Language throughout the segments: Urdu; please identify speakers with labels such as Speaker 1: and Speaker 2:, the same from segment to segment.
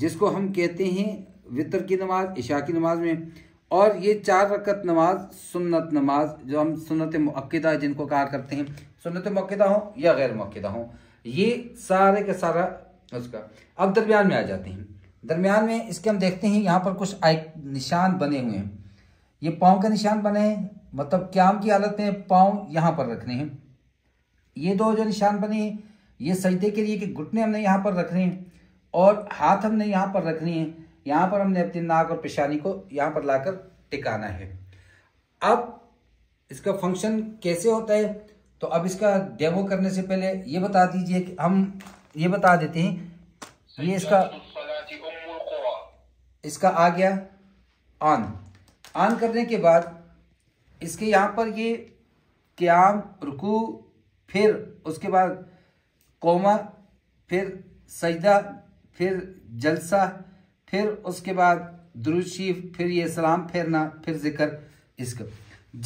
Speaker 1: جس کو ہم کہتے ہیں وطر کی نماز عشاء کی نماز میں، اور یہ 4 رکعت نماز سنت نماز جو ہم سنت مؤکدہ جن کو کہا کرتے ہیں، سنت مؤکدہ ہوں یا غیر مؤکدہ ہوں، یہ سارے کا سارا اس کا۔ اب درمیان میں آ جاتے ہیں، درمیان میں اس کے ہم دیکھتے ہیں یہاں پر کچھ نشان بنے ہوئے ہیں، یہ پاؤں کا نشان بنے ہیں، مطلب قیام کی حالت میں پاؤں یہاں پر رکھنے ہیں، یہ 2 جو نشان بنے ہیں یہ سجدے کے لیے کہ گھٹنے ہم نے یہاں پر رکھنے ہیں اور ہاتھ ہم نے یہاں پر رکھنے ہیں، یہاں پر ہم نے اپنی ناک اور پیشانی کو یہاں پر لا کر ٹکانا ہے۔ اب اس کا فنکشن کیسے ہوتا ہے، تو اب اس کا ڈیمو کرنے سے پہلے یہ بتا دیجئے کہ ہم یہ بتا دیتے ہیں، یہ اس کا آ گیا آن کرنے کے بعد اس کے یہاں پر یہ قیام، رکوع، پھر اس کے بعد قوما، پھر سجدہ، پھر جلسہ، پھر اس کے بعد درود شریف، پھر یہ سلام پھیرنا، پھر ذکر۔ اس کا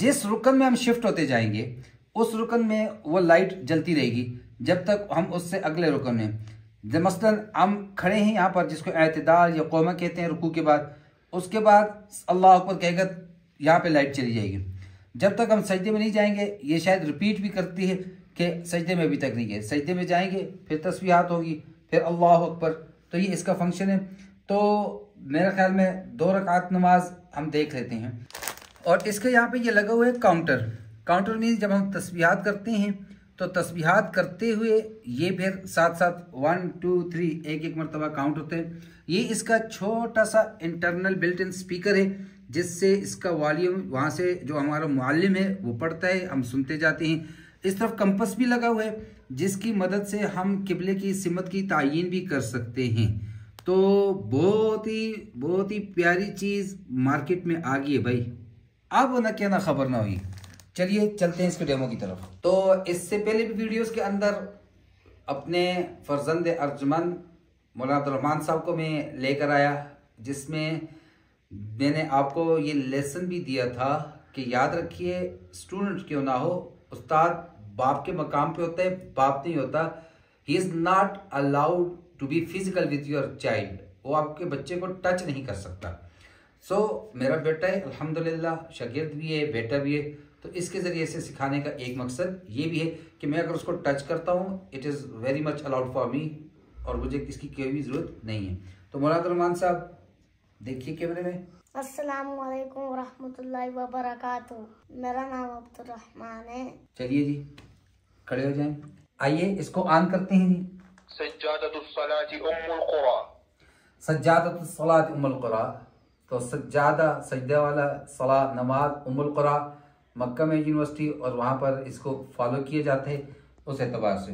Speaker 1: جس رکن میں ہم شفٹ ہوتے جائیں گے اس رکن میں وہ لائٹ جلتی رہے گی جب تک ہم اس سے اگلے رکن میں، مثلا ہم کھڑے ہیں یہاں پر جس کو اعتدال یا قوما کہتے ہیں رکوع کے بعد، اس کے بعد اللہ اکبر کہے گا یہاں پہ لائٹ چلی جائے گی، جب تک ہم سجدے میں نہیں جائیں گے۔ یہ شاید ریپیٹ بھی کرتی ہے کہ سجدے میں ابھی تک نہیں گئے، سجدے میں جائیں گے پھر تسبیحات ہوگی، پھر اللہ اکبر، تو یہ اس کا فنکشن ہے۔ تو میرے خیال میں 2 رکعت نماز ہم دیکھ لیتے ہیں، اور اس کے یہاں پہ یہ لگا ہوا ہے کاؤنٹر مینس جب ہم تسبیحات کرتے ہیں تو تسبیحات کرتے ہوئے یہ پھر ساتھ ساتھ 1 2 3 ایک مرتبہ کاؤنٹ ہوتے ہیں۔ یہ اس کا چھوٹا سا انٹرنل بلٹ ان اسپیکر ہے جس سے اس کا والیوم وہاں سے جو ہمارا معلم ہے وہ پڑھتا ہے، ہم سنتے جاتے ہیں۔ اس طرف کمپس بھی لگا ہوا ہے جس کی مدد سے ہم قبلے کی سمت کی تعیین بھی کر سکتے ہیں۔ تو بہت ہی پیاری چیز مارکیٹ میں آ گئی ہے بھائی، اب نہ کیا نہ خبر نہ ہوئی۔ چلیے چلتے ہیں اس کے ڈیمو کی طرف۔ تو اس سے پہلے بھی ویڈیوز کے اندر اپنے فرزند ارجمند مولانا عبدالرحمن صاحب کو میں لے کر آیا، جس میں میں نے آپ کو یہ لیسن بھی دیا تھا کہ یاد رکھیے اسٹوڈنٹ کیوں نہ ہو، استاد باپ کے مقام پہ ہوتا ہے، باپ نہیں ہوتا۔ He is not allowed to be physical with your child, وہ آپ کے بچے کو ٹچ نہیں کر سکتا۔ سو میرا بیٹا ہے الحمدللہ، شاگرد بھی ہے، بیٹا بھی ہے، تو اس کے ذریعے سے سکھانے کا ایک مقصد یہ بھی ہے کہ میں اگر اس کو ٹچ کرتا ہوں it is very much allowed for me, اور مجھے اس کی کوئی بھی ضرورت نہیں ہے۔ تو مولانا عبدالرحمن صاحب دیکھیے کیمرے میں۔
Speaker 2: السلام علیکم ورحمۃ اللہ وبرکاتہ، میرا نام عبدالرحمن ہے۔
Speaker 1: چلیے جی کھڑے ہو جائیں، آئیے اس کو آن کرتے ہیں جی۔
Speaker 3: سجادۃ الصلاۃ ام القرى،
Speaker 1: سجادۃ الصلاۃ ام القرى، تو سجادہ سجدہ والا، صلاۃ نماز، ام القرى مکہ میں یونیورسٹی، اور وہاں پر اس کو فالو کیے جاتے ہیں اس اعتبار سے۔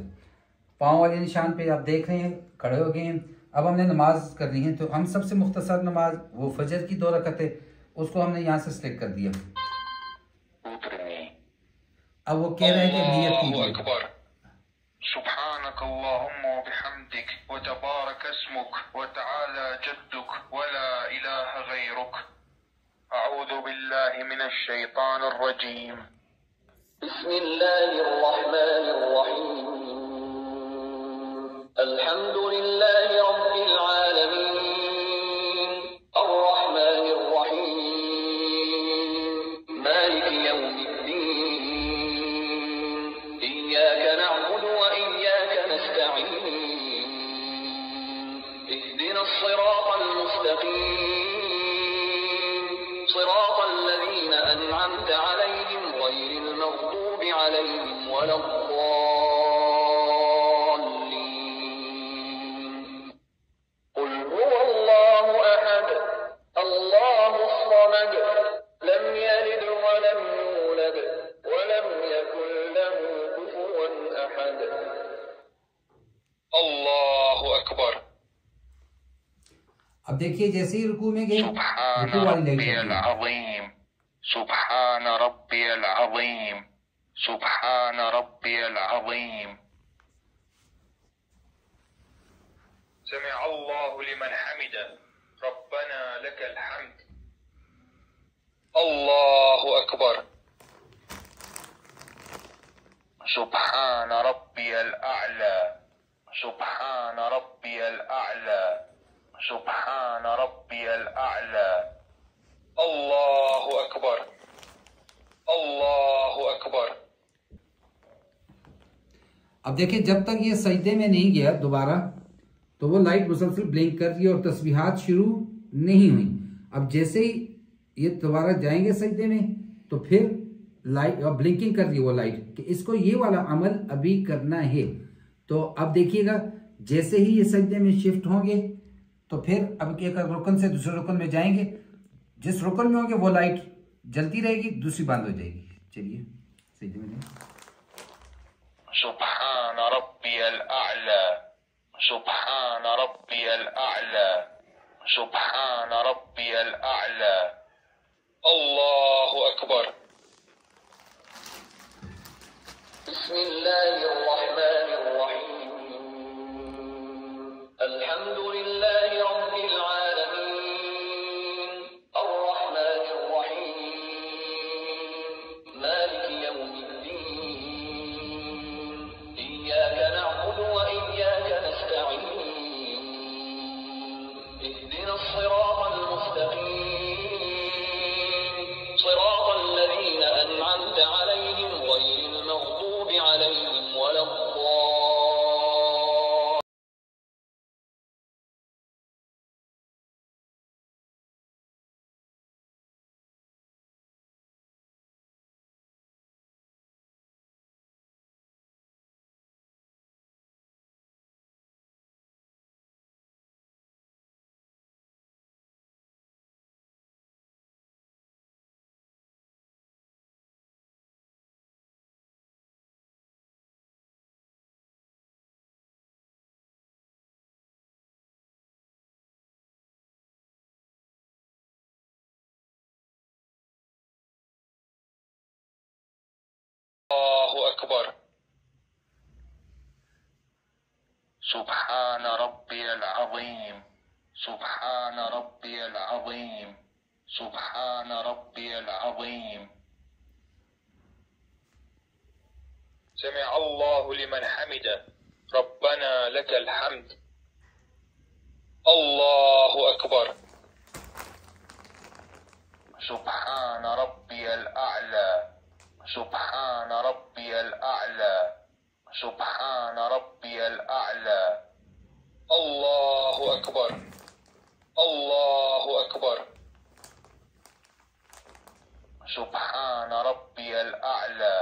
Speaker 1: پاؤں والے نشان پہ آپ دیکھ رہے ہیں، کھڑے ہو گئے ہیں۔ اب ہم نے نماز کرنی ہے، تو ہم سب سے مختصر نماز وہ فجر کی 2 رکعت ہے، اس کو ہم نے یہاں سے سلیکٹ کر دیا۔ اب وہ کہہ رہے ہیں کہ نیت کیجیے۔
Speaker 3: سبحانك اللهم وبحمدك وتبارك اسمك وتعالى جدك ولا إله غيرك أعوذ بالله من الشيطان الرجيم بسم الله الرحمن الرحيم الحمد لله رب العالمين الرحمن الرحيم مالك يوم الدين إياك نعبد وإياك نستعين اهدنا الصراط المستقيم صراط الذين أنعمت عليهم غير المغضوب عليهم ولا الضالين قل هو الله أحد الله الصمد لم يلد ولم يولد ولم يكن له كفوا أحد الله أكبر۔
Speaker 1: اب دیکھیے جیسے ہی رکوع میں گئے،
Speaker 3: سبحان
Speaker 1: رکوع والی لائٹ
Speaker 3: ربي
Speaker 1: جلتی ہے۔
Speaker 3: العظيم سبحان ربي العظيم سبحان ربي العظيم سمع الله لمن حمده ربنا لك الحمد الله أكبر سبحان ربي الأعلى سبحان ربي الأعلى سبحان ربي الأعلى. الله أكبر. الله أكبر.
Speaker 1: اب دیکھیں جب تک یہ سجدے میں نہیں گیا دوبارہ تو وہ لائٹ مسلسل بلنک کر رہی ہے اور تسبیحات شروع نہیں ہوئی. اب جیسے ہی یہ دوبارہ جائیں گے سجدے میں تو پھر لائٹ بلنکنگ کر رہی ہے وہ لائٹ کہ اس کو یہ والا عمل ابھی کرنا ہے. تو اب دیکھیے گا جیسے ہی یہ سجدے میں شفٹ ہوں گے تو پھر اب ایک رکن سے دوسرے رکن میں جائیں گے. جس رکن میں ہوں گے وہ لائٹ جلتی رہے گی، دوسری بند ہو جائے گی. چلیے سجدے میں جائیں.
Speaker 3: سبحان ربي الأعلى. سبحان ربي الأعلى. سبحان ربي الأعلى. الله أكبر. بسم الله الرحمن الرحيم. الحمد لله رب العالمين. الرحمن الرحيم. مالك يوم الدين. إياك نعبد وإياك نستعين. اهدنا الصراط المستقيم. صراط الذين أنعمت عليهم غير المغضوب عليهم ولا الضالين. الله أكبر. سبحان ربي العظيم. سبحان ربي العظيم. سبحان ربي العظيم. سمع الله لمن حمده. ربنا لك الحمد. الله أكبر. سبحان ربي الأعلى. سبحان ربي الأعلى. سبحان ربي الأعلى. الله أكبر. الله أكبر. سبحان ربي الأعلى.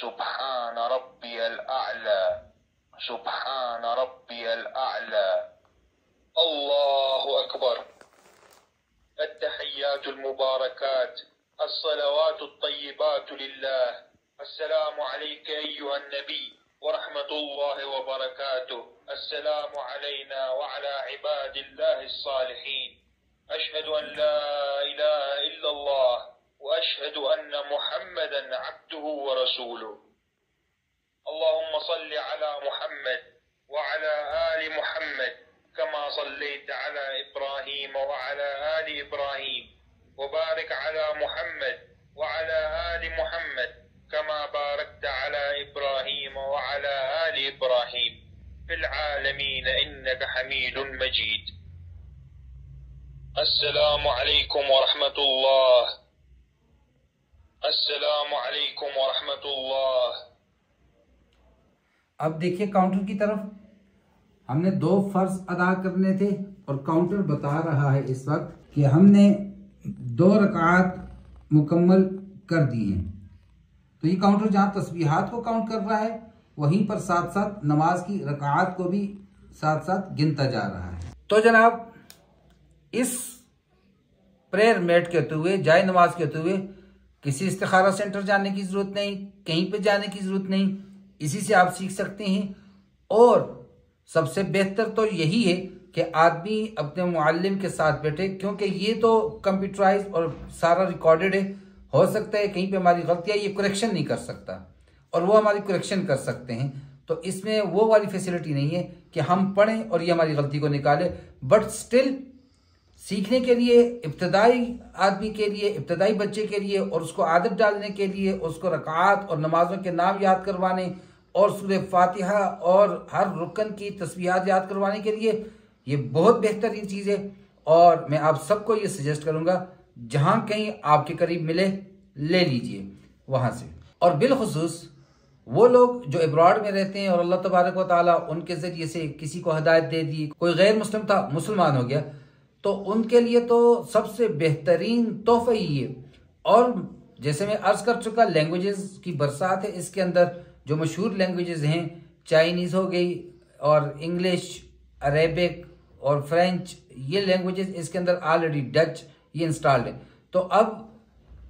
Speaker 3: سبحان ربي الأعلى. سبحان ربي الأعلى. الله أكبر. التحيات المباركات الصلوات الطيبات لله. السلام عليك أيها النبي ورحمة الله وبركاته. السلام علينا وعلى عباد الله الصالحين. أشهد أن لا إله إلا الله وأشهد أن محمدا عبده ورسوله. اللهم صل على محمد وعلى آل محمد كما صليت على إبراهيم وعلى آل إبراهيم، وبارك على محمد وعلى آل محمد كما باركت على إبراهيم وعلى آل إبراهيم في العالمين إنك حميد مجيد. السلام عليكم ورحمة الله. السلام عليكم ورحمة الله.
Speaker 1: اب دیکھیے کاؤنٹر کی طرف ہم نے 2 فرض ادا کرنے تھے اور کاؤنٹر بتا رہا ہے اس وقت کہ ہم نے 2 رکعات مکمل کر دی ہیں. تو یہ کاؤنٹر جہاں تسبیحات کو کاؤنٹ کر رہا ہے وہیں پر ساتھ ساتھ نماز کی رکعات کو بھی ساتھ ساتھ گنتا جا رہا ہے. تو جناب اس پریئر میٹ کے ہوتے ہوئے، جائے نماز کے ہوتے ہوئے کسی استخارہ سینٹر جانے کی ضرورت نہیں، کہیں پہ جانے کی ضرورت نہیں. اسی سے آپ سیکھ سکتے ہیں. اور سب سے بہتر تو یہی ہے کہ آدمی اپنے معلم کے ساتھ بیٹھے، کیونکہ یہ تو کمپیوٹرائز اور سارا ریکارڈڈ ہے. ہو سکتا ہے کہیں پہ ہماری غلطیاں یہ کریکشن نہیں کر سکتا اور وہ ہماری کریکشن کر سکتے ہیں. تو اس میں وہ والی فیسلٹی نہیں ہے کہ ہم پڑھیں اور یہ ہماری غلطی کو نکالے. بٹ سٹل سیکھنے کے لیے، ابتدائی آدمی کے لیے، ابتدائی بچے کے لیے، اور اس کو عادت ڈالنے کے لیے، اس کو رکعات اور نمازوں کے نام یاد کروانے اور سورہ فاتحہ اور ہر رکن کی تسبیحات یاد کروانے کے لیے یہ بہت بہترین چیز ہے، اور میں آپ سب کو یہ سجیسٹ کروں گا جہاں کہیں آپ کے قریب ملے لے لیجئے وہاں سے۔ اور بالخصوص وہ لوگ جو ابراڈ میں رہتے ہیں اور اللہ تبارک و تعالیٰ ان کے ذریعے سے کسی کو ہدایت دے دی، کوئی غیر مسلم تھا مسلمان ہو گیا، تو ان کے لیے تو سب سے بہترین تحفہ ہی ہے۔ اور جیسے میں عرض کر چکا، لینگویجز کی برسات ہے اس کے اندر۔ جو مشہور لینگویجز ہیں، چائنیز ہو گئی اور انگلش، عربک اور فرینچ، یہ لینگویجز اس کے اندر آلریڈی، ڈچ یہ انسٹالڈ ہے۔ تو اب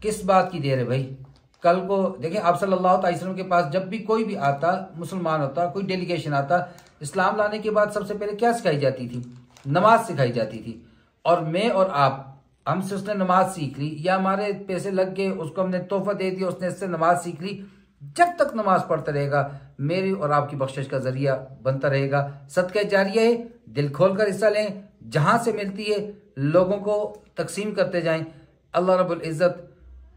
Speaker 1: کس بات کی دیر ہے بھائی؟ کل کو دیکھیں آپ صلی اللہ علیہ وسلم کے پاس جب بھی کوئی بھی آتا، مسلمان ہوتا، کوئی ڈیلیگیشن آتا، اسلام لانے کے بعد سب سے پہلے کیا سکھائی جاتی تھی؟ نماز سکھائی جاتی تھی۔ اور میں اور آپ، ہم سے اس نے نماز سیکھ لی، یا ہمارے پیسے لگ گئے، اس کو ہم نے تحفہ دے دیا، اس نے اس سے نماز سیکھ لی۔ جب تک نماز پڑھتا رہے گا، میری اور آپ کی بخشش کا ذریعہ بنتا رہے گا۔ صدقہ جاریہ ہے، دل کھول کر حصہ لیں، جہاں سے ملتی ہے لوگوں کو تقسیم کرتے جائیں۔ اللہ رب العزت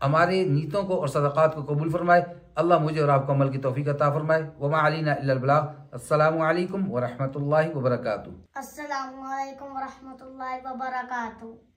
Speaker 1: ہمارے نیتوں کو اور صدقات کو قبول فرمائے۔ اللہ مجھے اور آپ کو عمل کی توفیق عطا فرمائے۔ وما علینا الا البلاغ۔ السلام علیکم ورحمۃ اللہ وبرکاتہ۔
Speaker 2: السلام علیکم ورحمۃ اللہ وبرکاتہ۔